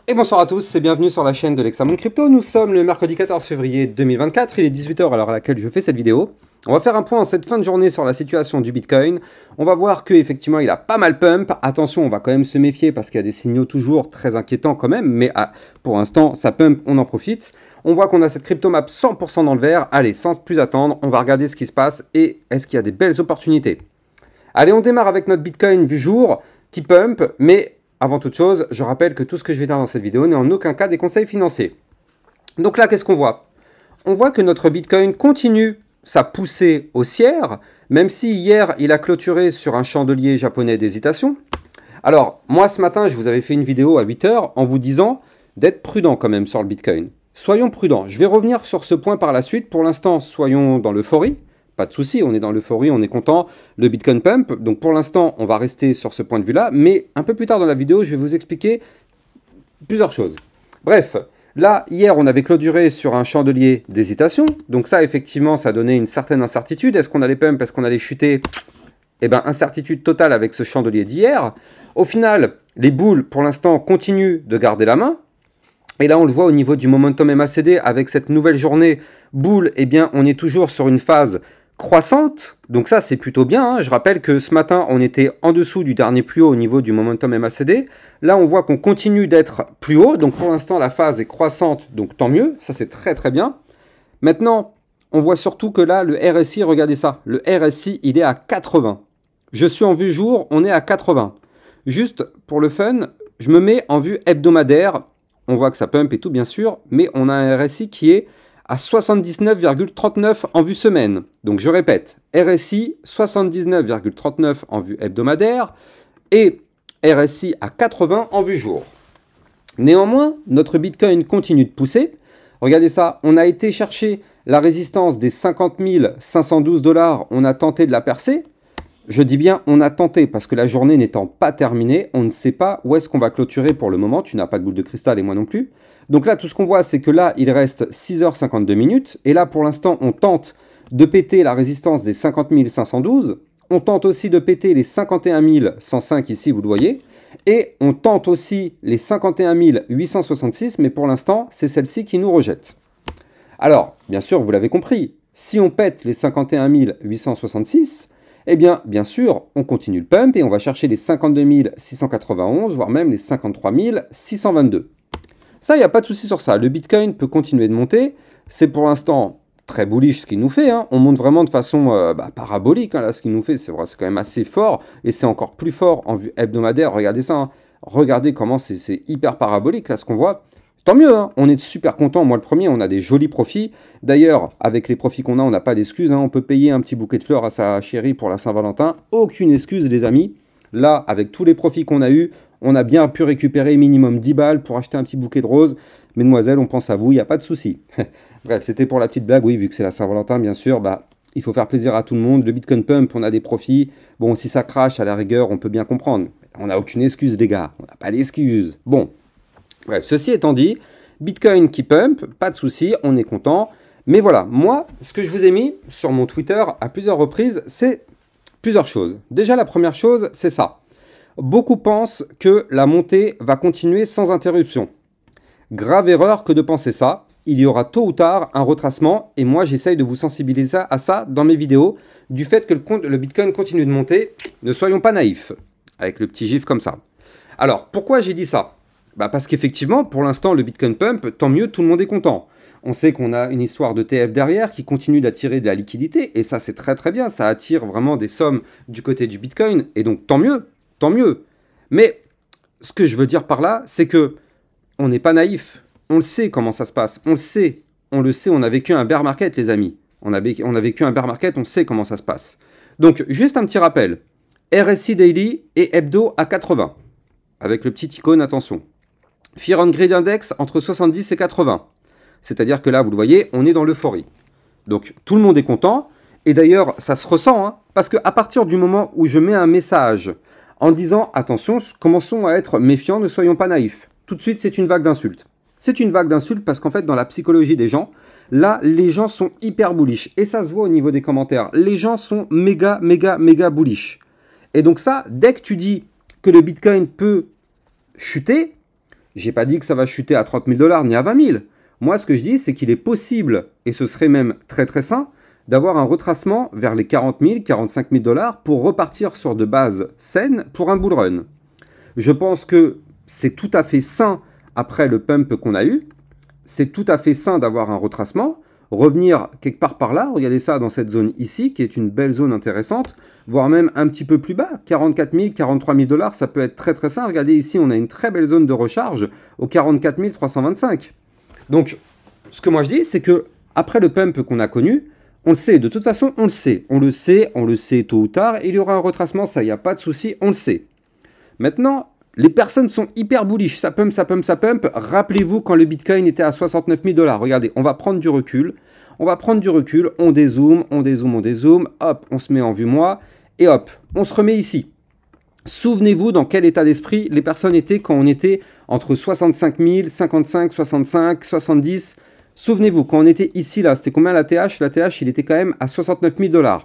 Et bonsoir à tous et bienvenue sur la chaîne de l'Hexamonde Crypto. Nous sommes le mercredi 14 février 2024, il est 18 h à l'heure à laquelle je fais cette vidéo. On va faire un point en cette fin de journée sur la situation du Bitcoin. On va voir qu'effectivement il a pas mal pump. Attention, on va quand même se méfier parce qu'il y a des signaux toujours très inquiétants quand même. Mais pour l'instant, ça pump, on en profite. On voit qu'on a cette crypto map 100% dans le vert. Allez, sans plus attendre, on va regarder ce qui se passe et est-ce qu'il y a des belles opportunités. Allez, on démarre avec notre Bitcoin du jour qui pump, mais avant toute chose, je rappelle que tout ce que je vais dire dans cette vidéo n'est en aucun cas des conseils financiers. Donc là, qu'est-ce qu'on voit? On voit que notre Bitcoin continue sa poussée haussière, même si hier, il a clôturé sur un chandelier japonais d'hésitation. Alors, moi, ce matin, je vous avais fait une vidéo à 8 h en vous disant d'être prudent quand même sur le Bitcoin. Soyons prudents. Je vais revenir sur ce point par la suite. Pour l'instant, soyons dans l'euphorie. Pas de souci, on est dans l'euphorie, on est content, le Bitcoin pump. Donc pour l'instant, on va rester sur ce point de vue-là, mais un peu plus tard dans la vidéo, je vais vous expliquer plusieurs choses. Bref, là, hier, on avait clôturé sur un chandelier d'hésitation. Donc ça, effectivement, ça donnait une certaine incertitude. Est-ce qu'on allait pump, est-ce qu'on allait chuter? Eh bien, incertitude totale avec ce chandelier d'hier. Au final, les boules, pour l'instant, continuent de garder la main. Et là, on le voit au niveau du momentum MACD avec cette nouvelle journée boule, eh bien, on est toujours sur une phase croissante, donc ça c'est plutôt bien, hein. Je rappelle que ce matin on était en dessous du dernier plus haut au niveau du momentum MACD, là on voit qu'on continue d'être plus haut, donc pour l'instant la phase est croissante, donc tant mieux, ça c'est très très bien. Maintenant, on voit surtout que là le RSI, regardez ça, le RSI il est à 80, je suis en vue jour, on est à 80, juste pour le fun, je me mets en vue hebdomadaire, on voit que ça pump et tout bien sûr, mais on a un RSI qui est à 79,39 en vue semaine. Donc je répète, RSI 79,39 en vue hebdomadaire et RSI à 80 en vue jour. Néanmoins, notre Bitcoin continue de pousser. Regardez ça, on a été chercher la résistance des 50 512 $, on a tenté de la percer. Je dis bien on a tenté parce que la journée n'étant pas terminée, on ne sait pas où est-ce qu'on va clôturer pour le moment. Tu n'as pas de boule de cristal et moi non plus. Donc là, tout ce qu'on voit, c'est que là, il reste 6 h 52 minutes. Et là, pour l'instant, on tente de péter la résistance des 50 512. On tente aussi de péter les 51 105 ici, vous le voyez. Et on tente aussi les 51 866, mais pour l'instant, c'est celle-ci qui nous rejette. Alors, bien sûr, vous l'avez compris, si on pète les 51 866, eh bien sûr, on continue le pump et on va chercher les 52 691, voire même les 53 622. Ça, il n'y a pas de souci sur ça. Le Bitcoin peut continuer de monter. C'est pour l'instant très bullish ce qu'il nous fait, hein. On monte vraiment de façon parabolique. Hein. Là, ce qu'il nous fait, c'est quand même assez fort. Et c'est encore plus fort en vue hebdomadaire. Regardez ça. Hein. Regardez comment c'est hyper parabolique, là, ce qu'on voit. Tant mieux, hein. On est super content. Moi, le premier, on a des jolis profits. D'ailleurs, avec les profits qu'on a, on n'a pas d'excuses. Hein. On peut payer un petit bouquet de fleurs à sa chérie pour la Saint-Valentin. Aucune excuse, les amis. Là, avec tous les profits qu'on a eus, on a bien pu récupérer minimum 10 balles pour acheter un petit bouquet de roses. Mesdemoiselles, on pense à vous, il n'y a pas de souci. Bref, c'était pour la petite blague. Oui, vu que c'est la Saint-Valentin, bien sûr, il faut faire plaisir à tout le monde. Le Bitcoin pump, on a des profits. Bon, si ça crache, à la rigueur, on peut bien comprendre. On n'a aucune excuse, les gars. On n'a pas d'excuse. Bon, bref, ceci étant dit, Bitcoin qui pump, pas de souci, on est content. Mais voilà, moi, ce que je vous ai mis sur mon Twitter à plusieurs reprises, c'est plusieurs choses. Déjà, la première chose, c'est ça. Beaucoup pensent que la montée va continuer sans interruption. Grave erreur que de penser ça. Il y aura tôt ou tard un retracement et moi j'essaye de vous sensibiliser à ça dans mes vidéos du fait que le Bitcoin continue de monter. Ne soyons pas naïfs avec le petit gif comme ça. Alors pourquoi j'ai dit ça? Parce qu'effectivement pour l'instant le Bitcoin pump, tant mieux, tout le monde est content. On sait qu'on a une histoire de TF derrière qui continue d'attirer de la liquidité et ça c'est très très bien, ça attire vraiment des sommes du côté du Bitcoin et donc tant mieux. Tant mieux. Mais ce que je veux dire par là, c'est que on n'est pas naïf. On le sait comment ça se passe. On le sait. On le sait. On a vécu un bear market, les amis. On a vécu un bear market. On sait comment ça se passe. Donc, juste un petit rappel. RSI daily et hebdo à 80. Avec le petit icône, attention. Fear and Greed Index entre 70 et 80. C'est-à-dire que là, vous le voyez, on est dans l'euphorie. Donc, tout le monde est content. Et d'ailleurs, ça se ressent. Hein, parce qu'à partir du moment où je mets un message en disant « Attention, commençons à être méfiants, ne soyons pas naïfs ». Tout de suite, c'est une vague d'insultes. C'est une vague d'insultes parce qu'en fait, dans la psychologie des gens, là, les gens sont hyper bullish. Et ça se voit au niveau des commentaires. Les gens sont méga bullish. Et donc ça, dès que tu dis que le Bitcoin peut chuter, J'ai pas dit que ça va chuter à 30 000 $ ni à 20 000. Moi, ce que je dis, c'est qu'il est possible, et ce serait même très très sain, d'avoir un retracement vers les 40 000, 45 000 $ pour repartir sur de bases saines pour un bull run. Je pense que c'est tout à fait sain après le pump qu'on a eu. C'est tout à fait sain d'avoir un retracement. Revenir quelque part par là, regardez ça dans cette zone ici, qui est une belle zone intéressante, voire même un petit peu plus bas, 44 000, 43 000 $, ça peut être très très sain. Regardez ici, on a une très belle zone de recharge au 44 325. Donc, ce que moi je dis, c'est que après le pump qu'on a connu, on le sait, de toute façon, on le sait tôt ou tard, il y aura un retracement, ça, il n'y a pas de souci, on le sait. Maintenant, les personnes sont hyper bullish, ça pump, ça pump, ça pump. Rappelez-vous quand le Bitcoin était à 69 000 $. Regardez, on va prendre du recul, on dézoome, hop, on se met en vue moi, et hop, on se remet ici. Souvenez-vous dans quel état d'esprit les personnes étaient quand on était entre 65 000, 55, 65, 70. Souvenez-vous, quand on était ici, là, c'était combien la TH? La TH, il était quand même à 69 000 $.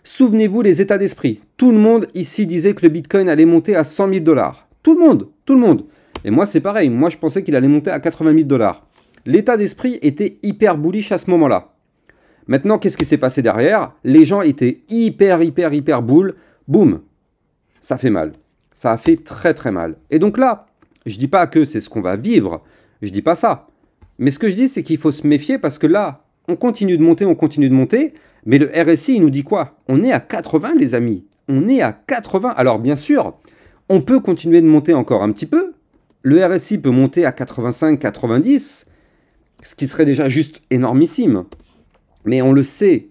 Souvenez-vous les états d'esprit. Tout le monde ici disait que le Bitcoin allait monter à 100 000 $. Tout le monde. Et moi, c'est pareil. Moi, je pensais qu'il allait monter à 80 000 $. L'état d'esprit était hyper bullish à ce moment-là. Maintenant, qu'est-ce qui s'est passé derrière? Les gens étaient hyper bull. Boum. Ça fait mal. Ça a fait très très mal. Et donc là, je dis pas que c'est ce qu'on va vivre. Je dis pas ça. Mais ce que je dis, c'est qu'il faut se méfier parce que là, on continue de monter. Mais le RSI, il nous dit quoi? On est à 80, les amis. On est à 80. Alors, bien sûr, on peut continuer de monter encore un petit peu. Le RSI peut monter à 85, 90, ce qui serait déjà juste énormissime. Mais on le sait,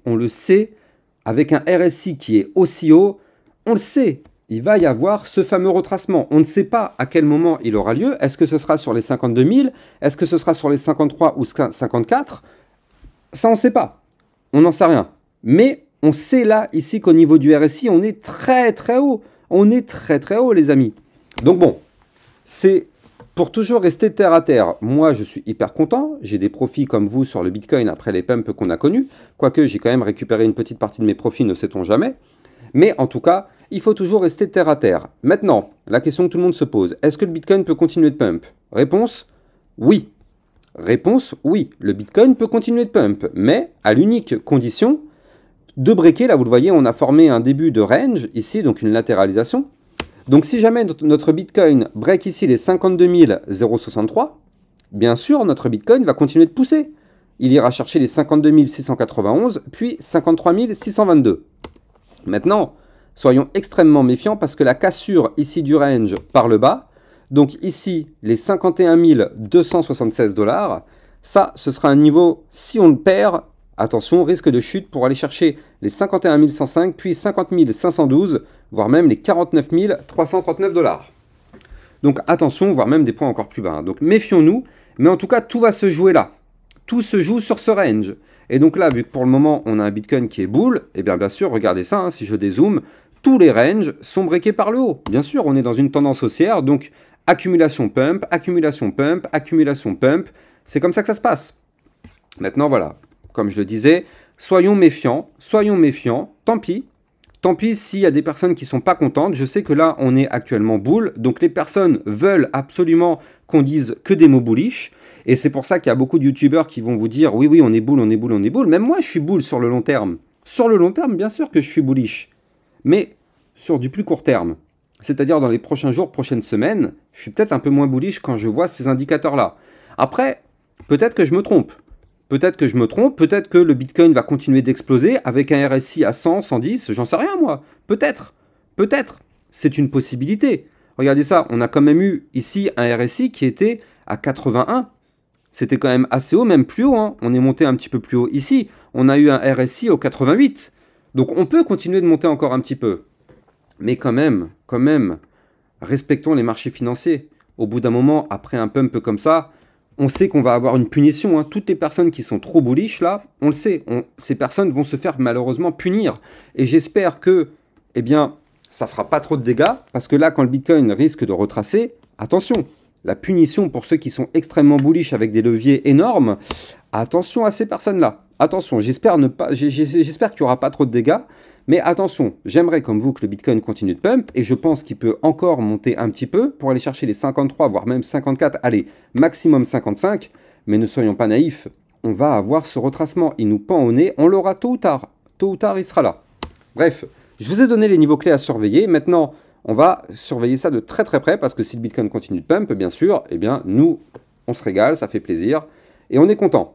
avec un RSI qui est aussi haut, on le sait, il va y avoir ce fameux retracement. On ne sait pas à quel moment il aura lieu. Est-ce que ce sera sur les 52 000? Est-ce que ce sera sur les 53 ou 54? Ça, on ne sait pas. On n'en sait rien. Mais on sait là, ici, qu'au niveau du RSI, on est très très haut. On est très très haut, les amis. Donc bon, c'est pour toujours rester terre à terre. Moi, je suis hyper content. J'ai des profits comme vous sur le Bitcoin après les pumps qu'on a connus. Quoique, j'ai quand même récupéré une petite partie de mes profits, ne sait-on jamais. Mais en tout cas, il faut toujours rester terre à terre. Maintenant, la question que tout le monde se pose, est-ce que le Bitcoin peut continuer de pump? Réponse, oui. Réponse, oui. Le Bitcoin peut continuer de pump, mais à l'unique condition de breaker. Là, vous le voyez, on a formé un début de range, ici, donc une latéralisation. Donc, si jamais notre Bitcoin break ici les 52 063, bien sûr, notre Bitcoin va continuer de pousser. Il ira chercher les 52 691, puis 53 622. Maintenant, soyons extrêmement méfiants parce que la cassure ici du range par le bas, donc ici, les 51 276 $, ça, ce sera un niveau, si on le perd, attention, risque de chute pour aller chercher les 51 105, puis 50 512, voire même les 49 339 $. Donc attention, voire même des points encore plus bas. Hein. Donc méfions-nous, mais en tout cas, tout va se jouer là. Tout se joue sur ce range. Et donc là, vu que pour le moment, on a un Bitcoin qui est bull, et bien sûr, regardez ça, hein, si je dézoome, tous les ranges sont breakés par le haut. Bien sûr, on est dans une tendance haussière, donc accumulation pump, accumulation pump, accumulation pump. C'est comme ça que ça se passe. Maintenant, voilà, comme je le disais, soyons méfiants, tant pis. Tant pis s'il y a des personnes qui ne sont pas contentes. Je sais que là, on est actuellement bull. Donc, les personnes veulent absolument qu'on dise que des mots bullish. Et c'est pour ça qu'il y a beaucoup de youtubeurs qui vont vous dire oui, oui, on est bull, on est bull, on est bull. Même moi, je suis bull sur le long terme. Sur le long terme, bien sûr que je suis bullish. Mais sur du plus court terme. C'est-à-dire dans les prochains jours, prochaines semaines, je suis peut-être un peu moins bullish quand je vois ces indicateurs-là. Après, peut-être que je me trompe. Peut-être que le Bitcoin va continuer d'exploser avec un RSI à 100, 110, j'en sais rien moi. Peut-être. C'est une possibilité. Regardez ça, on a quand même eu ici un RSI qui était à 81. C'était quand même assez haut, même plus haut. Hein. On est monté un petit peu plus haut ici. On a eu un RSI au 88. Donc on peut continuer de monter encore un petit peu. Mais quand même, respectons les marchés financiers. Au bout d'un moment, après un pump comme ça, on sait qu'on va avoir une punition. Hein. Toutes les personnes qui sont trop bullish, là, on le sait. Ces personnes vont se faire malheureusement punir. Et j'espère que, eh bien, ça fera pas trop de dégâts. Parce que là, quand le Bitcoin risque de retracer, attention, la punition pour ceux qui sont extrêmement bullish avec des leviers énormes, attention à ces personnes-là. attention, j'espère qu'il n'y aura pas trop de dégâts, mais attention, j'aimerais comme vous que le Bitcoin continue de pump, et je pense qu'il peut encore monter un petit peu pour aller chercher les 53, voire même 54, allez, maximum 55, mais ne soyons pas naïfs, on va avoir ce retracement, il nous pend au nez, on l'aura tôt ou tard il sera là. Bref, je vous ai donné les niveaux clés à surveiller, maintenant on va surveiller ça de très très près, parce que si le Bitcoin continue de pump, bien sûr, eh bien nous, on se régale, ça fait plaisir, et on est content.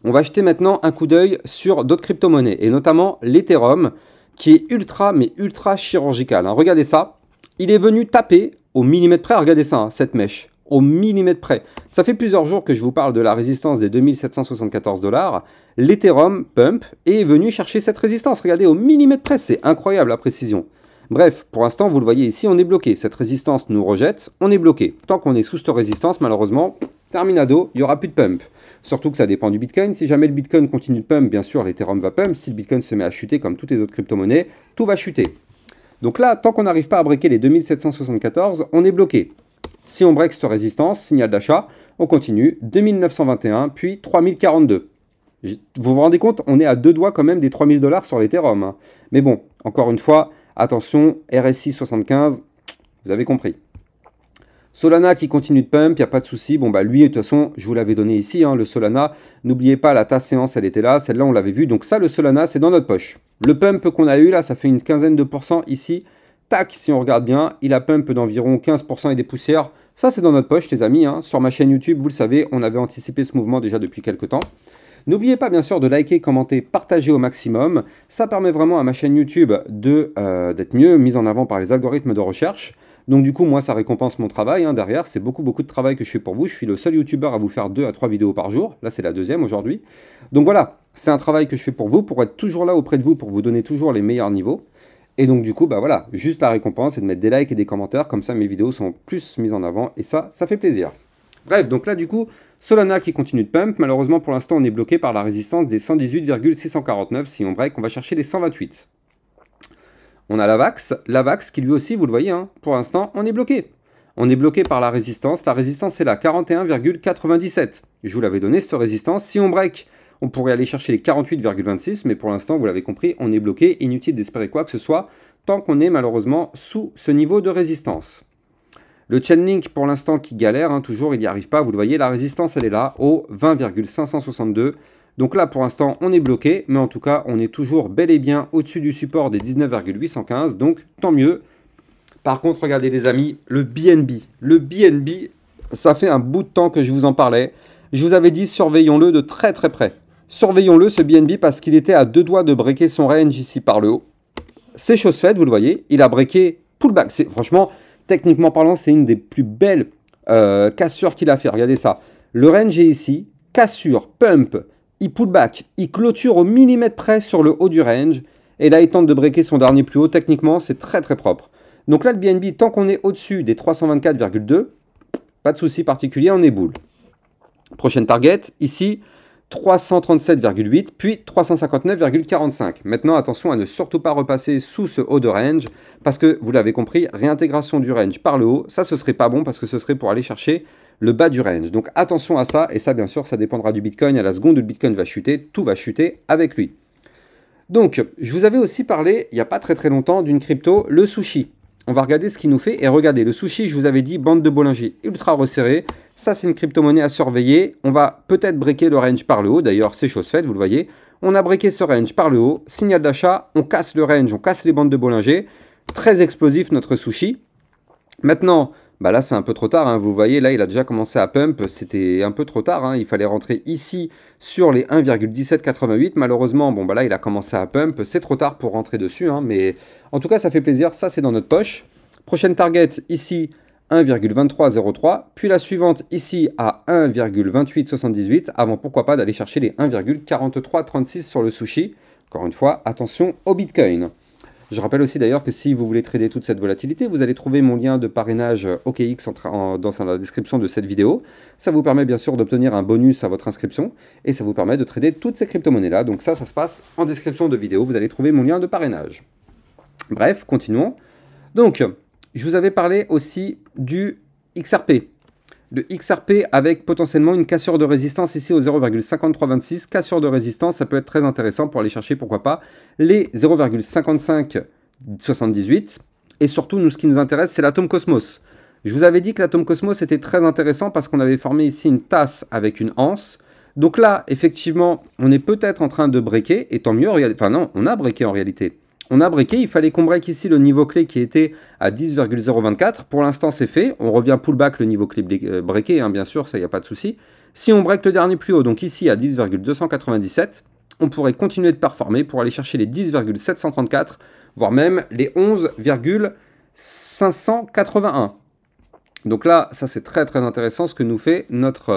On va jeter maintenant un coup d'œil sur d'autres crypto-monnaies, et notamment l'Ethereum, qui est ultra, mais ultra chirurgical. Hein. Regardez ça, il est venu taper au millimètre près, regardez ça, hein, cette mèche, au millimètre près. Ça fait plusieurs jours que je vous parle de la résistance des 2774 $. L'Ethereum pump et est venu chercher cette résistance, regardez, au millimètre près, c'est incroyable la précision. Bref, pour l'instant, vous le voyez ici, on est bloqué. Cette résistance nous rejette, on est bloqué. Tant qu'on est sous cette résistance, malheureusement, terminado, il n'y aura plus de pump. Surtout que ça dépend du Bitcoin. Si jamais le Bitcoin continue de pump, bien sûr, l'Ethereum va pump. Si le Bitcoin se met à chuter comme toutes les autres crypto-monnaies, tout va chuter. Donc là, tant qu'on n'arrive pas à breaker les 2774, on est bloqué. Si on break cette résistance, signal d'achat, on continue. 2921, puis 3042. Vous vous rendez compte, on est à deux doigts quand même des 3000 $ sur l'Ethereum. Hein. Mais bon, encore une fois, attention, RSI 75, vous avez compris. Solana qui continue de pump, il n'y a pas de souci. Bon, bah lui, de toute façon, je vous l'avais donné ici, hein, le Solana. N'oubliez pas, la tasse séance, elle était là. Celle-là, on l'avait vu. Donc ça, le Solana, c'est dans notre poche. Le pump qu'on a eu, là, ça fait une quinzaine de pourcents ici. Tac, si on regarde bien, il a pump d'environ 15% et des poussières. Ça, c'est dans notre poche, les amis. Hein. Sur ma chaîne YouTube, vous le savez, on avait anticipé ce mouvement déjà depuis quelques temps. N'oubliez pas, bien sûr, de liker, commenter, partager au maximum. Ça permet vraiment à ma chaîne YouTube d'être mieux mise en avant par les algorithmes de recherche. Donc du coup, moi, ça récompense mon travail hein, derrière. C'est beaucoup de travail que je fais pour vous. Je suis le seul youtubeur à vous faire 2 à 3 vidéos par jour. Là, c'est la deuxième aujourd'hui. Donc voilà, c'est un travail que je fais pour vous, pour être toujours là auprès de vous, pour vous donner toujours les meilleurs niveaux. Et donc du coup, bah voilà, juste la récompense, c'est de mettre des likes et des commentaires. Comme ça, mes vidéos sont plus mises en avant. Et ça fait plaisir. Bref, donc là, du coup, Solana qui continue de pump. Malheureusement, pour l'instant, on est bloqué par la résistance des 118,649. Si on break, on va chercher les 128. On a l'AVAX qui lui aussi, vous le voyez, hein, pour l'instant, on est bloqué. On est bloqué par la résistance. La résistance est là, 41,97. Je vous l'avais donné, cette résistance. Si on break, on pourrait aller chercher les 48,26. Mais pour l'instant, vous l'avez compris, on est bloqué. Inutile d'espérer quoi que ce soit, tant qu'on est malheureusement sous ce niveau de résistance. Le Chainlink, pour l'instant, qui galère, hein, toujours, il n'y arrive pas. Vous le voyez, la résistance, elle est là, au 20,562. Donc là, pour l'instant, on est bloqué, mais en tout cas, on est toujours bel et bien au-dessus du support des 19,815, donc tant mieux. Par contre, regardez les amis, le BNB. Le BNB, ça fait un bout de temps que je vous en parlais. Je vous avais dit, surveillons-le de très très près. Surveillons-le, ce BNB, parce qu'il était à deux doigts de breaker son range ici par le haut. C'est chose faite, vous le voyez, il a breaké pullback. Franchement, techniquement parlant, c'est une des plus belles cassures qu'il a fait. Regardez ça. Le range est ici, cassure, pump. Il pull back, il clôture au millimètre près sur le haut du range. Et là, il tente de breaker son dernier plus haut. Techniquement, c'est très très propre. Donc là, le BNB, tant qu'on est au-dessus des 324,2, pas de souci particulier, on est boule. Prochaine target, ici, 337,8, puis 359,45. Maintenant, attention à ne surtout pas repasser sous ce haut de range, parce que, vous l'avez compris, réintégration du range par le haut, ça, ce serait pas bon, parce que ce serait pour aller chercher le bas du range. Donc attention à ça, et ça bien sûr ça dépendra du Bitcoin. À la seconde où le Bitcoin va chuter, tout va chuter avec lui. Donc je vous avais aussi parlé il n'y a pas très longtemps d'une crypto, le sushi. On va regarder ce qu'il nous fait, et regardez, le sushi, je vous avais dit, bande de Bollinger ultra resserrée. Ça c'est une crypto-monnaie à surveiller. On va peut-être breaker le range par le haut, d'ailleurs c'est chose faite, vous le voyez. On a breaké ce range par le haut, signal d'achat, on casse le range, on casse les bandes de Bollinger. Très explosif notre sushi. Maintenant, bah là c'est un peu trop tard, hein. Vous voyez, là il a déjà commencé à pump, c'était un peu trop tard, hein. Il fallait rentrer ici sur les 1,1788, malheureusement, bon bah là il a commencé à pump, c'est trop tard pour rentrer dessus, hein. Mais en tout cas ça fait plaisir, ça c'est dans notre poche. Prochaine target ici, 1,2303, puis la suivante ici à 1,2878, avant pourquoi pas d'aller chercher les 1,4336 sur le sushi. Encore une fois, attention au Bitcoin. Je rappelle aussi d'ailleurs que si vous voulez trader toute cette volatilité, vous allez trouver mon lien de parrainage OKX dans la description de cette vidéo. Ça vous permet bien sûr d'obtenir un bonus à votre inscription et ça vous permet de trader toutes ces crypto-monnaies-là. Donc ça se passe en description de vidéo. Vous allez trouver mon lien de parrainage. Bref, continuons. Donc, je vous avais parlé aussi du XRP. de XRP avec potentiellement une cassure de résistance ici au 0,5326. Cassure de résistance, ça peut être très intéressant pour aller chercher, pourquoi pas, les 0,5578. Et surtout, nous, ce qui nous intéresse, c'est l'atome Cosmos. Je vous avais dit que l'atome Cosmos était très intéressant parce qu'on avait formé ici une tasse avec une anse. Donc là, effectivement, on est peut-être en train de breaker, et tant mieux, enfin non, on a breaké en réalité. On a breaké, il fallait qu'on break ici le niveau clé qui était à 10,024. Pour l'instant, c'est fait. On revient pullback le niveau clé breaké, hein, bien sûr, ça, il n'y a pas de souci. Si on break le dernier plus haut, donc ici à 10,297, on pourrait continuer de performer pour aller chercher les 10,734, voire même les 11,581. Donc là, ça c'est très très intéressant ce que nous fait notre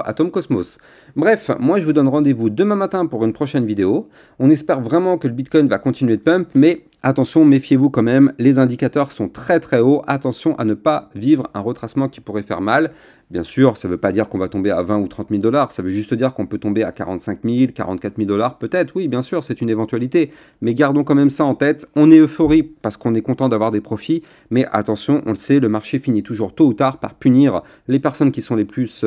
atome Cosmos. Bref, moi je vous donne rendez-vous demain matin pour une prochaine vidéo. On espère vraiment que le Bitcoin va continuer de pump, mais attention, méfiez-vous quand même, les indicateurs sont très très hauts. Attention à ne pas vivre un retracement qui pourrait faire mal. Bien sûr, ça ne veut pas dire qu'on va tomber à 20 ou 30 000 $, ça veut juste dire qu'on peut tomber à 45 000, 44 000 $ peut-être, oui, bien sûr, c'est une éventualité, mais gardons quand même ça en tête. On est euphorique parce qu'on est content d'avoir des profits, mais attention, on le sait, le marché finit toujours tôt ou tard par punir les personnes qui sont les plus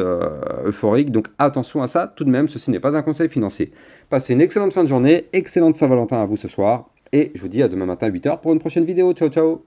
euphoriques, donc attention à ça, tout de même, ceci n'est pas un conseil financier. Passez une excellente fin de journée, excellente Saint-Valentin à vous ce soir, et je vous dis à demain matin à 8 h pour une prochaine vidéo. Ciao, ciao!